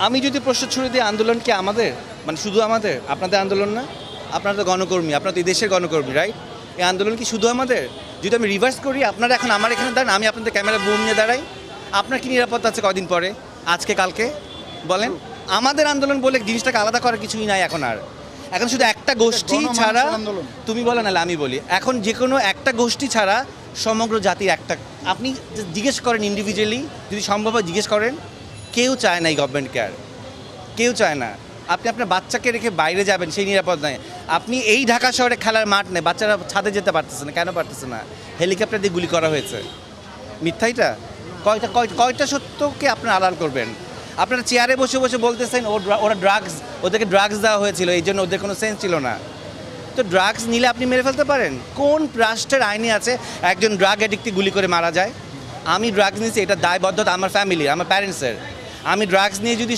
আমি যদি প্রশ্ন ছুড়ে দিই আন্দোলন কি আমাদের, মানে শুধু আমাদের, আপনাদের আন্দোলন না? আপনারা তো গণকর্মী, আপনারা তো এই দেশের গণকর্মী, রাইট? এই আন্দোলন কি শুধু আমাদের? যদি আমি রিভার্স করি, আপনারা এখন আমার এখানে দাঁড়ান, আমি আপনাদের ক্যামেরা বুম নিয়ে দাঁড়াই, আপনার কি নিরাপত্তা আছে কদিন পরে, আজকে কালকে? বলেন। আমাদের আন্দোলন বলে জিনিসটাকে আলাদা করার কিছুই নাই এখন আর। এখন শুধু একটা গোষ্ঠী ছাড়া, তুমি বলো নাহলে আমি বলি, এখন যে কোনো একটা গোষ্ঠী ছাড়া সমগ্র জাতির একটা, আপনি জিজ্ঞেস করেন ইন্ডিভিজুয়ালি, যদি সম্ভব হয় জিজ্ঞেস করেন, কেউ চায় না এই গভর্নমেন্ট কেয়ার, কেউ চায় না। আপনি আপনার বাচ্চাকে রেখে বাইরে যাবেন, সেই নিরাপদ নয়। আপনি এই ঢাকা শহরে খেলার মাঠ নেই, বাচ্চারা ছাদে যেতে পারতেছে না, কেন পারতেছে না? হেলিকপ্টার দিয়ে গুলি করা হয়েছে। মিথ্যাইটা কয়টা সত্যকে আপনারা আড়াল করবেন? আপনারা চেয়ারে বসে বসে বলতেছেন ওরা ড্রাগস, ওদেরকে ড্রাগস দেওয়া হয়েছিল, এই জন্য ওদের কোনো সেন্স ছিল না। তো ড্রাগস নিলে আপনি মেরে ফেলতে পারেন? কোন রাষ্ট্রের আইনে আছে একজন ড্রাগ অ্যাডিক্টকে গুলি করে মারা যায়? আমি ড্রাগস নিয়েছি, এটা দায়বদ্ধতা আমার ফ্যামিলি, আমার প্যারেন্টসের। আমি ড্রাগস নিয়ে যদি